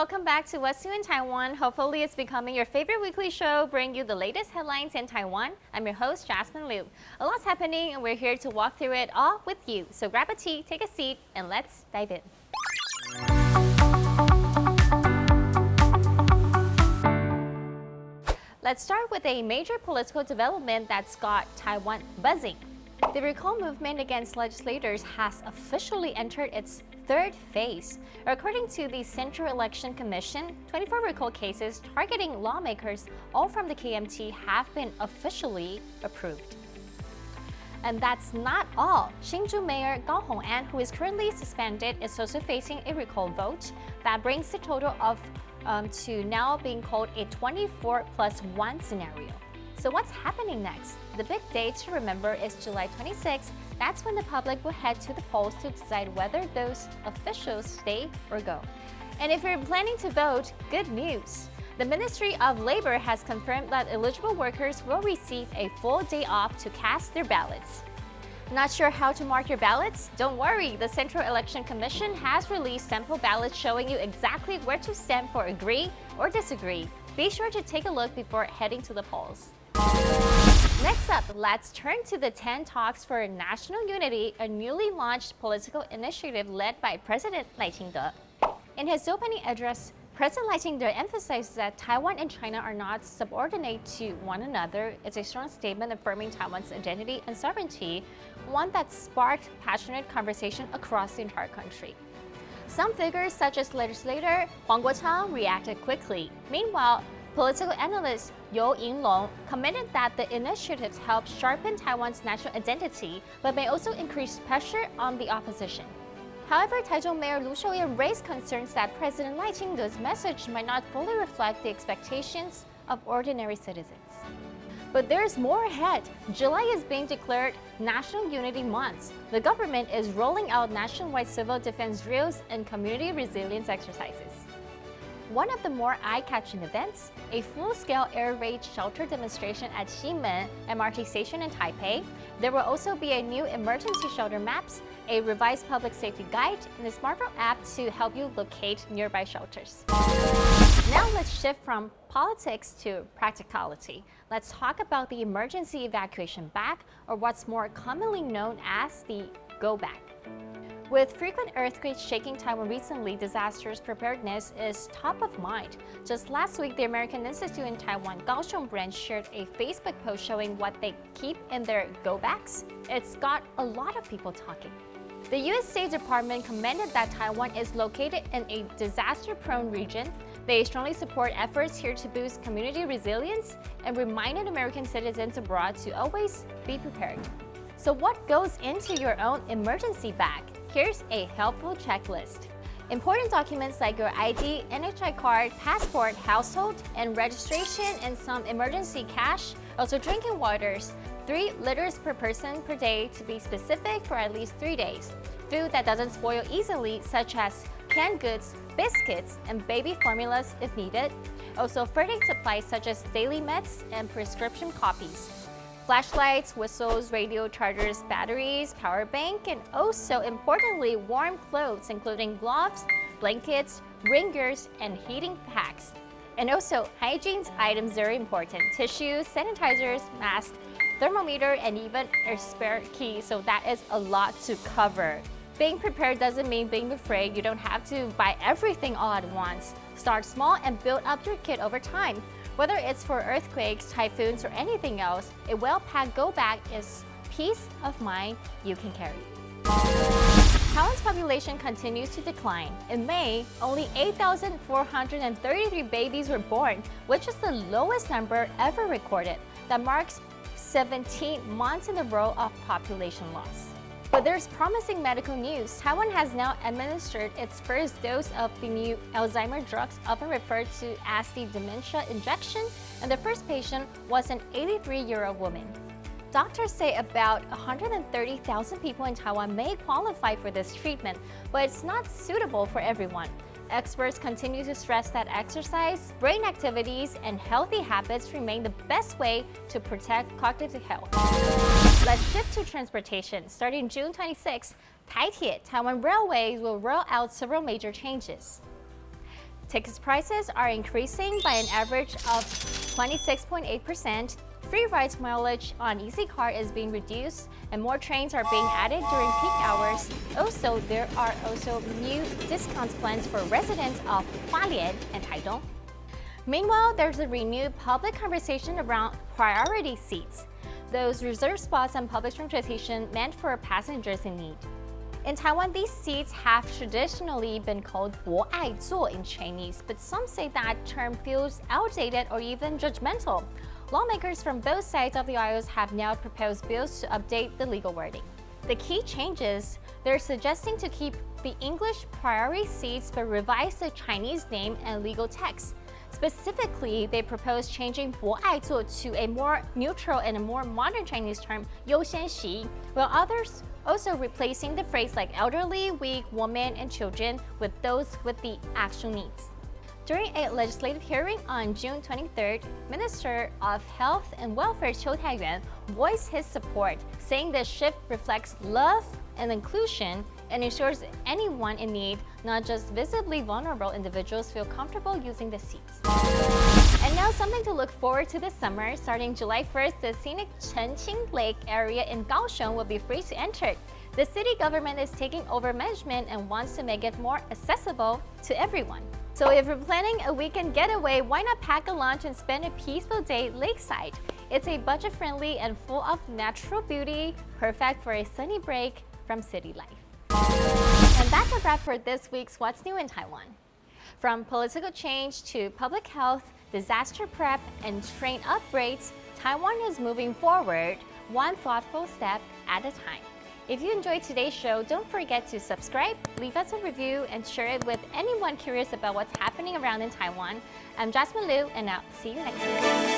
welcome back to What's New in Taiwan. Hopefully it's becoming your favorite weekly show, bringing you the latest headlines in Taiwan. I'm your host, Jasmine Liu. A lot's happening and we're here to walk through it all with you. So grab a tea, take a seat, and let's dive in. Let's start with a major political development that's got Taiwan buzzing. The recall movement against legislators has officially entered its third phase. According to the Central Election Commission, 24 recall cases targeting lawmakers, all from the KMT, have been officially approved. And that's not all. Hsinchu Mayor Kaohsiung, who is currently suspended, is also facing a recall vote that brings the total of to now being called a 24+1 scenario. So what's happening next? The big date to remember is July 26th. That's when the public will head to the polls to decide whether those officials stay or go. And if you're planning to vote, good news. The Ministry of Labor has confirmed that eligible workers will receive a full day off to cast their ballots. Not sure how to mark your ballots? Don't worry, the Central Election Commission has released sample ballots showing you exactly where to stand for agree or disagree. Be sure to take a look before heading to the polls. Next up, let's turn to the 10 Talks for National Unity, a newly launched political initiative led by President Lai. In his opening address, President Lai emphasized that Taiwan and China are not subordinate to one another. It's a strong statement affirming Taiwan's identity and sovereignty, one that sparked passionate conversation across the entire country. Some figures, such as legislator Huang Guochang, reacted quickly. Meanwhile, political analyst You Yinglong commented that the initiatives help sharpen Taiwan's national identity, but may also increase pressure on the opposition. However, Taichung Mayor Lu Shouye raised concerns that President Lai's message might not fully reflect the expectations of ordinary citizens. But there's more ahead. July is being declared National Unity Month. The government is rolling out nationwide civil defense drills and community resilience exercises. One of the more eye-catching events, a full-scale air raid shelter demonstration at Ximen MRT station in Taipei. There will also be a new emergency shelter maps, a revised public safety guide, and a smartphone app to help you locate nearby shelters. Now let's shift from politics to practicality. Let's talk about the emergency evacuation back, or what's more commonly known as the go back. With frequent earthquakes shaking Taiwan recently, disasters preparedness is top of mind. Just last week, the American Institute in Taiwan Kaohsiung branch shared a Facebook post showing what they keep in their go-backs. It's got a lot of people talking. The U.S. State Department commended that Taiwan is located in a disaster-prone region. They strongly support efforts here to boost community resilience and reminded American citizens abroad to always be prepared. So what goes into your own emergency bag? Here's a helpful checklist. Important documents like your ID, NHI card, passport, household, and registration, and some emergency cash. Also drinking waters, 3 liters per person per day to be specific for at least 3 days. Food that doesn't spoil easily, such as canned goods, biscuits, and baby formulas if needed. Also ferreting supplies such as daily meds and prescription copies. Flashlights, whistles, radio chargers, batteries, power bank, and also importantly, warm clothes including gloves, blankets, rain gears, and heating packs. And also, hygiene items are important. Tissues, sanitizers, masks, thermometer, and even a spare key. So that is a lot to cover. Being prepared doesn't mean being afraid. You don't have to buy everything all at once. Start small and build up your kit over time. Whether it's for earthquakes, typhoons, or anything else, a well-packed go-bag is peace of mind you can carry. Taiwan's population continues to decline. In May, only 8,433 babies were born, which is the lowest number ever recorded. That marks 17 months in a row of population loss. But there's promising medical news. Taiwan has now administered its first dose of the new Alzheimer drugs, often referred to as the Dementia injection, and the first patient was an 83-year-old woman. Doctors say about 130,000 people in Taiwan may qualify for this treatment, but it's not suitable for everyone. Experts continue to stress that exercise, brain activities, and healthy habits remain the best way to protect cognitive health. Let's shift to transportation. Starting June 26, Taiwan Railways will roll out several major changes. Ticket prices are increasing by an average of 26.8%. Free rides mileage on Easy Card is being reduced, and more trains are being added during peak hours. Also, there are also new discounts plans for residents of Hualien and Taitung. Meanwhile, there's a renewed public conversation around priority seats, those reserved spots on public transportation meant for passengers in need. In Taiwan, these seats have traditionally been called 博爱座 in Chinese, but some say that term feels outdated or even judgmental. Lawmakers from both sides of the aisles have now proposed bills to update the legal wording. The key changes, they're suggesting to keep the English priority seats but revise the Chinese name and legal text. Specifically, they propose changing 博爱座 to a more neutral and a more modern Chinese term 优先席, while others also replacing the phrase like elderly, weak, women, and children with those with the actual needs. During a legislative hearing on June 23rd, Minister of Health and Welfare Chiu Taiyuan voiced his support, saying the shift reflects love and inclusion and ensures anyone in need, not just visibly vulnerable individuals, feel comfortable using the seats. And now something to look forward to this summer. Starting July 1st, the scenic Chengqing Lake area in Kaohsiung will be free to enter. The city government is taking over management and wants to make it more accessible to everyone. So if you're planning a weekend getaway, why not pack a lunch and spend a peaceful day lakeside? It's a budget-friendly and full of natural beauty, perfect for a sunny break from city life. And that's a wrap for this week's What's New in Taiwan. From political change to public health, disaster prep, and train upgrades, Taiwan is moving forward, one thoughtful step at a time. If you enjoyed today's show, don't forget to subscribe, leave us a review, and share it with anyone curious about what's happening around in Taiwan. I'm Jasmine Liu, and I'll see you next week.